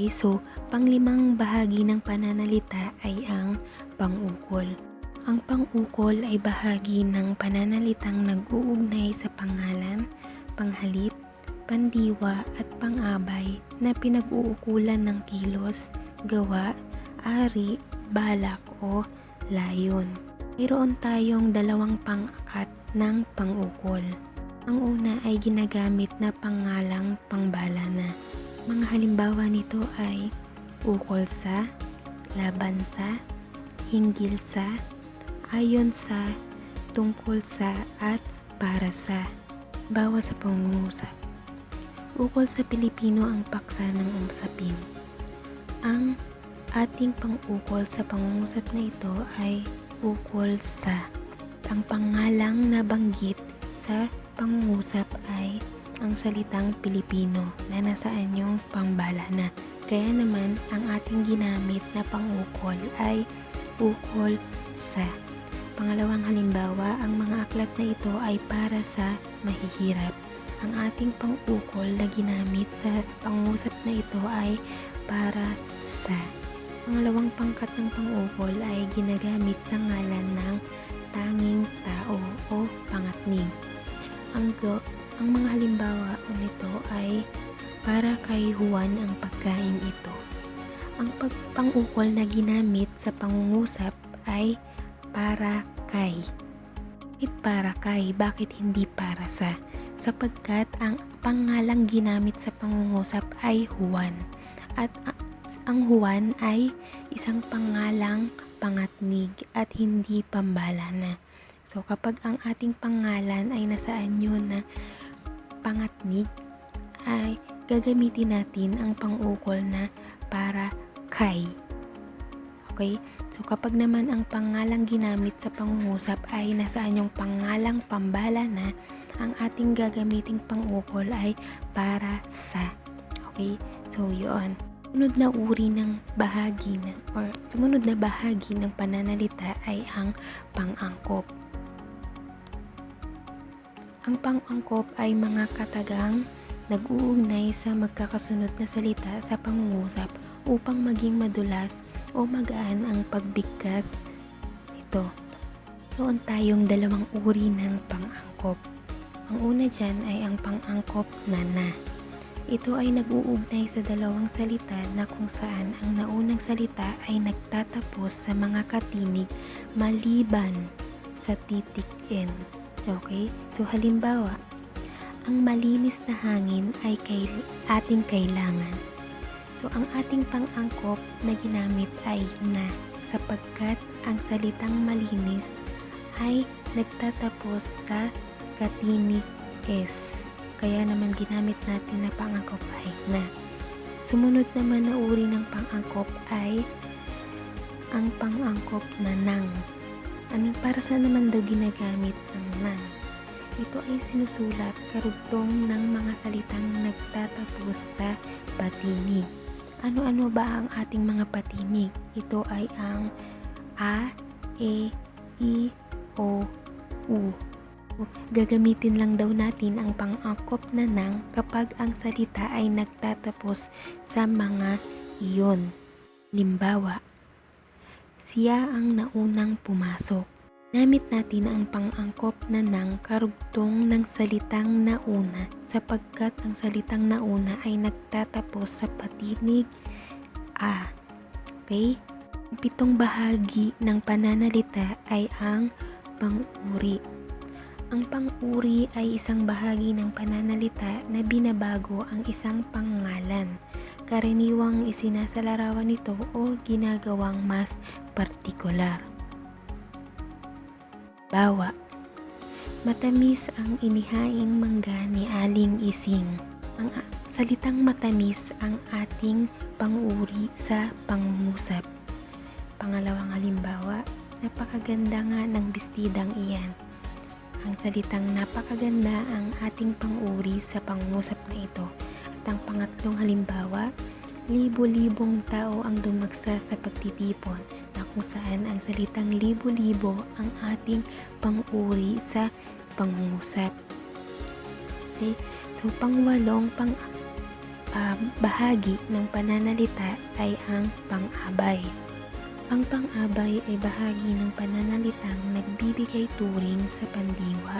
Okay, so panglimang bahagi ng pananalita ay ang pang-ukol. Ang pang-ukol ay bahagi ng pananalitang nag-uugnay sa pangalan, panghalip, pandiwa at pang-abay na pinag-uukulan ng kilos, gawa, ari, balak o layon. Mayroon tayong dalawang pang-akat ng pang-ukol. Ang una ay ginagamit na pangalang pangbalana. Mga halimbawa nito ay ukol sa, laban sa, hinggil sa, ayon sa, tungkol sa at para sa. Bawa sa pangungusap. Ukol sa Pilipino ang paksa ng usapin. Ang ating pang-ukol sa pangungusap na ito ay ukol sa. Ang pangalang nabanggit sa pangungusap ay ang salitang Pilipino na nasaan yung pangbalana. Kaya naman ang ating ginamit na pang-ukol ay ukol sa. Pangalawang halimbawa, ang mga aklat na ito ay para sa mahihirap. Ang ating pang-ukol na ginamit sa pangungusap na ito ay para sa. Pangalawang pangkat ng pang-ukol ay ginagamit sa ngalan ng tanging tao o pangatnig. Ang mga halimbawa nito ay para kay Juan ang pagkain ito. Ang pang-ukol na ginamit sa pangungusap ay para kay. Bakit para kay? Bakit hindi para sa? Sapagkat ang pangalang ginamit sa pangungusap ay Juan. At ang Juan ay isang pangalang pangatnig at hindi pambalana. So kapag ang ating pangalan ay nasaan yun na pangatnig, ay gagamitin natin ang pang-ukol na para kay. Okay? So kapag naman ang pangalang ginamit sa pangungusap ay nasaan yung pangalang pambalana, ang ating gagamiting pang-ukol ay para sa. Okay? So yun. Sumunod na bahagi ng pananalita ay ang pang-angkop. Ang pang-angkop ay mga katagang nag-uugnay sa magkakasunod na salita sa pangungusap upang maging madulas o magaan ang pagbigkas nito. Noon tayong dalawang uri ng pang-angkop. Ang una dyan ay ang pang-angkop na na. Ito ay nag-uugnay sa dalawang salita na kung saan ang naunang salita ay nagtatapos sa mga katinig maliban sa titik N. Okay? So halimbawa, ang malinis na hangin ay ating kailangan. So ang ating pang-angkop na ginamit ay na sapagkat ang salitang malinis ay nagtatapos sa katinig S. Kaya naman ginamit natin na pang-angkop ay na. Sumunod naman na uri ng pang-angkop ay ang pang-angkop na nang. Para saan naman daw ginagamit ang nang? Ito ay sinusulat karugtong ng mga salitang nagtatapos sa patinig. Ano-ano ba ang ating mga patinig? Ito ay ang A, E, I, O, U. Gagamitin lang daw natin ang pang-angkop na nang kapag ang salita ay nagtatapos sa mga iyon. Limbawa, siya ang naunang pumasok. Namit natin ang pang-angkop na nang karugtong ng salitang nauna sapagkat ang salitang nauna ay nagtatapos sa patinig A. Okay? Ang pitong bahagi ng pananalita ay ang pang-uri. Ang pang-uri ay isang bahagi ng pananalita na binabago ang isang pangalan. Karaniwang isinasalarawan nito o ginagawang mas partikular. Bawa, matamis ang inihaing mangga ni Aling Ising. Ang salitang matamis ang ating pang-uri sa pangungusap. Pangalawang halimbawa, napakaganda nga ng bestidang iyan. Ang salitang napakaganda ang ating pang-uri sa pangungusap na ito. At ang pangatlong halimbawa, libo-libong tao ang dumagsa sa pagtitipon na kung saan ang salitang libo-libo ang ating pang-uri sa pangungusap. Okay? So, pangwalong bahagi ng pananalita ay ang pang-abay. Ang pang-abay ay bahagi ng pananalitang nagbibigay turing sa pandiwa,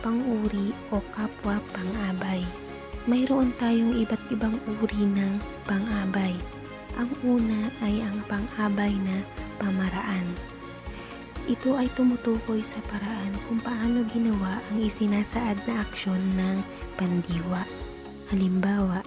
pang-uri o kapwa pang-abay. Mayroon tayong iba't ibang uri ng pang-abay. Ang una ay ang pang-abay na pamaraan. Ito ay tumutukoy sa paraan kung paano ginawa ang isinasaad na aksyon ng pandiwa. Halimbawa,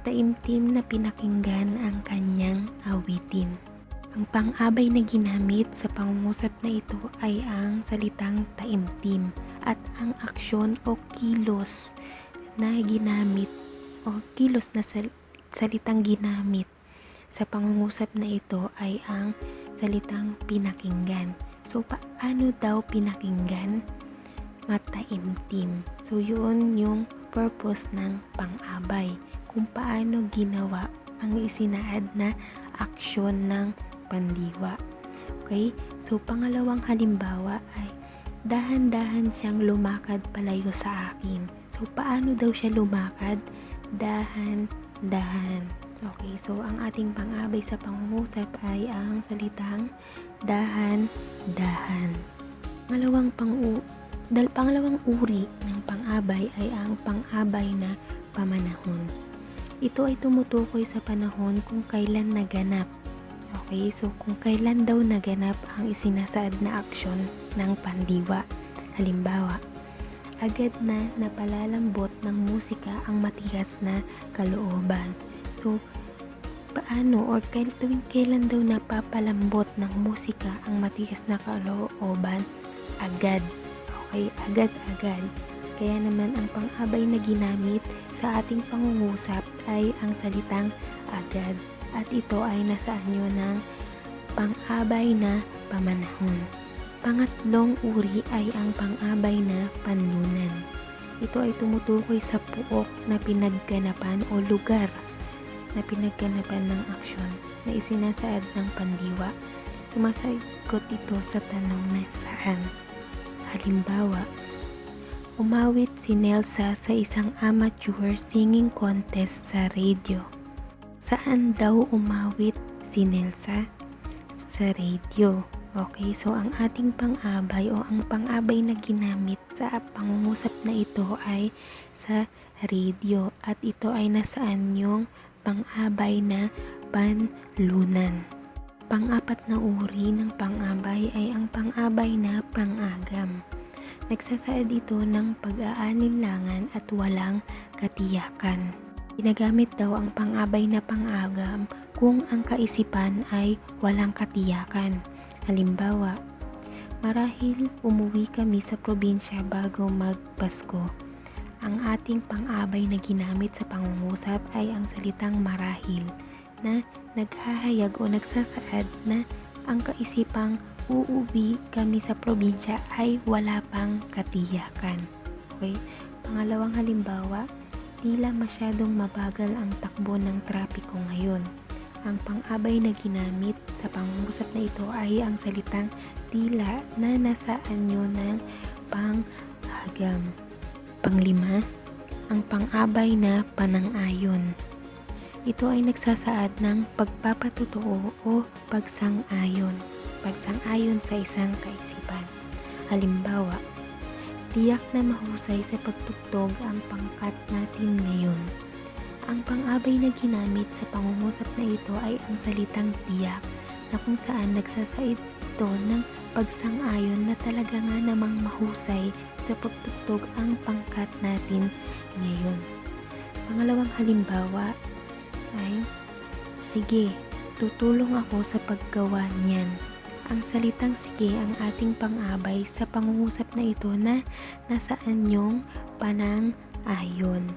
taimtim na pinakinggan ang kanyang awitin. Ang pang-abay na ginamit sa pangungusap na ito ay ang salitang taimtim at ang aksyon o kilos na ginamit o kilos na salitang ginamit sa pangungusap na ito ay ang salitang pinakinggan. So, paano daw pinakinggan? Mataimtim. So, yun yung purpose ng pang-abay. Kung paano ginawa ang isinaad na aksyon ng pandiwa. Okay? So, pangalawang halimbawa ay dahan-dahan siyang lumakad palayo sa akin. So, paano daw siya lumakad? Dahan-dahan. Okay, so ang ating pang-abay sa pangungusap ay ang salitang dahan-dahan. Pangalawang uri ng pang-abay ay ang pang-abay na pamanahon. Ito ay tumutukoy sa panahon kung kailan naganap. Okay, so kung kailan daw naganap ang isinasaad na aksyon ng pandiwa. Halimbawa, agad na napalalambot ng musika ang matigas na kalooban. So, paano or tuwing kailan daw napapalambot ng musika ang matigas na kalooban? Agad. Okay, agad-agad. Kaya naman ang pang-abay na ginamit sa ating pangungusap ay ang salitang agad. At ito ay nasaanyo ng pang-abay na pamanahon. Pangatlong uri ay ang pang-abay na panlunan. Ito ay tumutukoy sa puok na pinagganapan o lugar na pinagganapan ng aksyon na isinasaad ng pandiwa. Sumasagot ito sa tanong na saan. Halimbawa, umawit si Nelsa sa isang amateur singing contest sa radio. Saan daw umawit si Nelsa? Sa radio. Okay, so ang ating pang-abay o ang pang-abay na ginamit sa pangungusap na ito ay sa radio at ito ay nasaan yung pang-abay na panlunan. Pang-apat na uri ng pang-abay ay ang pang-abay na pang-agam. Nagsasaad ito ng pag-aalinlangan at walang katiyakan. Ginagamit daw ang pang-abay na pang-agam kung ang kaisipan ay walang katiyakan. Halimbawa, marahil umuwi kami sa probinsya bago magpasko. Ang ating pang-abay na ginamit sa pangungusap ay ang salitang marahil na naghahayag o nagsasaad na ang kaisipang uuwi kami sa probinsya ay wala pang katiyakan. Okay? Pangalawang halimbawa, tila masyadong mabagal ang takbo ng trapiko ngayon. Ang pang-abay na ginamit sa pangungusap na ito ay ang salitang tila na nasaan nyo ng pang-agam. Panglima, ang pang-abay na panang-ayon. Ito ay nagsasaad ng pagpapatotoo o pagsang-ayon. Pagsang-ayon sa isang kaisipan. Halimbawa, tiyak na mahusay sa pagtugtog ang pangkat natin ngayon. Ang pang-abay na ginamit sa pangungusap na ito ay ang salitang tiyak na kung saan nagsasaid ito ng pagsang-ayon na talaga nga namang mahusay sa pagtugtog ang pangkat natin ngayon. Pangalawang halimbawa ay, sige, tutulong ako sa paggawa niyan. Ang salitang sige ang ating pang-abay sa pangungusap na ito na nasaan yung panang-ayon.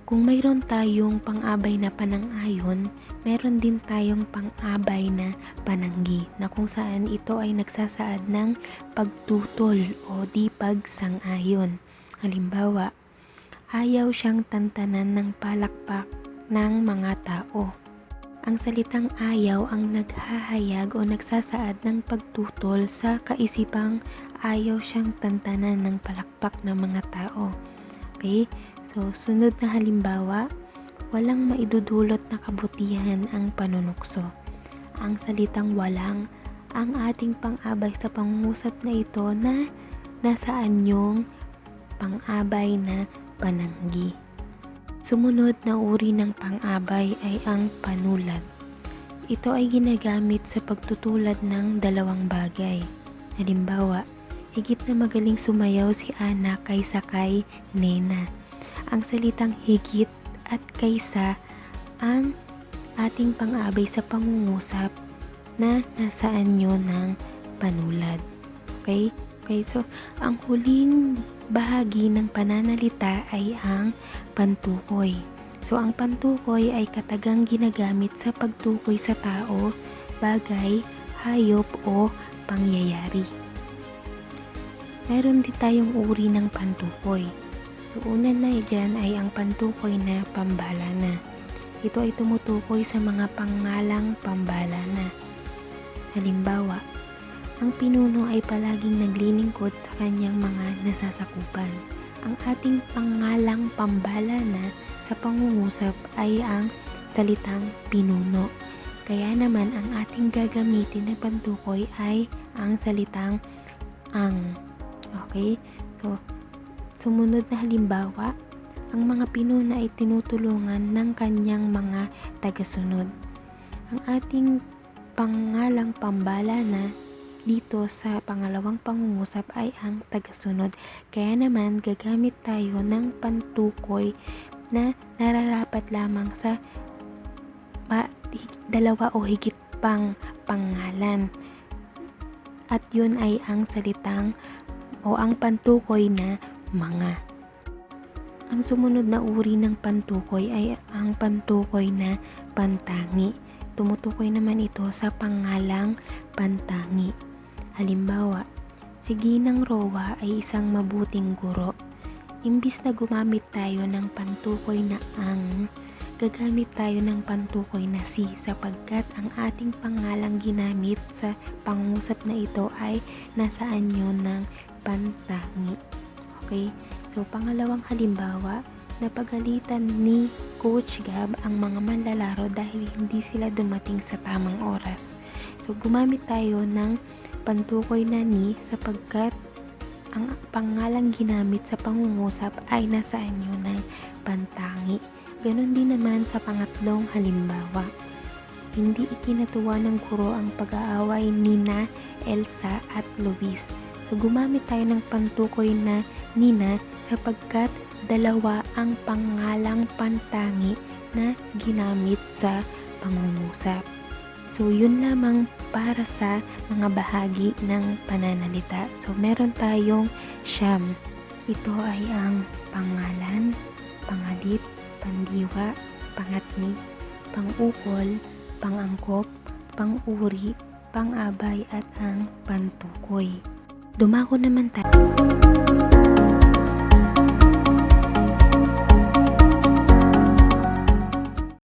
Kung mayroon tayong pang-abay na panang-ayon, meron din tayong pang-abay na pananggi na kung saan ito ay nagsasaad ng pagtutol o di pagsang-ayon. Halimbawa, ayaw siyang tantanan ng palakpak ng mga tao. Ang salitang ayaw ang naghahayag o nagsasaad ng pagtutol sa kaisipang ayaw siyang tantanan ng palakpak ng mga tao. Okay? So, sunod na halimbawa, walang maidudulot na kabutihan ang panunukso. Ang salitang walang ang ating pang-abay sa pangungusap na ito na nasa anyong pang-abay na pananggi. Sumunod na uri ng pang-abay ay ang panulat. Ito ay ginagamit sa pagtutulad ng dalawang bagay. Halimbawa, higit na magaling sumayaw si Ana kaysa kay Nena. Ang salitang higit at kaysa ang ating pang-abay sa pangungusap na nasa anyo ng panulat. Okay? So ang huling bahagi ng pananalita ay ang pantukoy. So ang pantukoy ay katagang ginagamit sa pagtukoy sa tao, bagay, hayop o pangyayari. Meron din tayong uri ng pantukoy. So una na dyan ay ang pantukoy na pambalana. Ito ay tumutukoy sa mga pangalang pambalana. Halimbawa, ang pinuno ay palaging naglilingkod sa kanyang mga nasasakupan. Ang ating pangalang pambalana sa pangungusap ay ang salitang pinuno. Kaya naman ang ating gagamitin na pantukoy ay ang salitang ang. Okay? So, sumunod na halimbawa, ang mga pinuno ay tinutulungan ng kanyang mga tagasunod. Ang ating pangalang pambalana dito sa pangalawang pangungusap ay ang tagasunod. Kaya naman gagamit tayo ng pantukoy na nararapat lamang sa dalawa o higit pang pangalan. At yun ay ang salitang o ang pantukoy na mga. Ang sumunod na uri ng pantukoy ay ang pantukoy na pantangi. Tumutukoy naman ito sa pangalang pantangi. Halimbawa, si Ginang Rowa ay isang mabuting guro. Imbis na gumamit tayo ng pantukoy na ang, gagamit tayo ng pantukoy na si sapagkat ang ating pangalang ginamit sa pangungusap na ito ay nasa anyo ng pantangi. Okay? So, pangalawang halimbawa, napagalitan ni Coach Gab ang mga manlalaro dahil hindi sila dumating sa tamang oras. So, gumamit tayo ng pantukoy na ni sapagkat ang pangalang ginamit sa pangungusap ay nasa anyo ng pantangi. Ganon din naman sa pangatlong halimbawa. Hindi ikinatuwa ng guro ang pag-aaway nina Elsa at Luis. So gumamit tayo ng pantukoy na nina sapagkat dalawa ang pangalang pantangi na ginamit sa pangungusap. So yun lamang para sa mga bahagi ng pananalita. So meron tayong siyam. Ito ay ang pangalan, pangalip, pandiwa, pangatni, pangukol, pangangkop, panguri, pangabay at ang pantukoy. Dumako naman tayo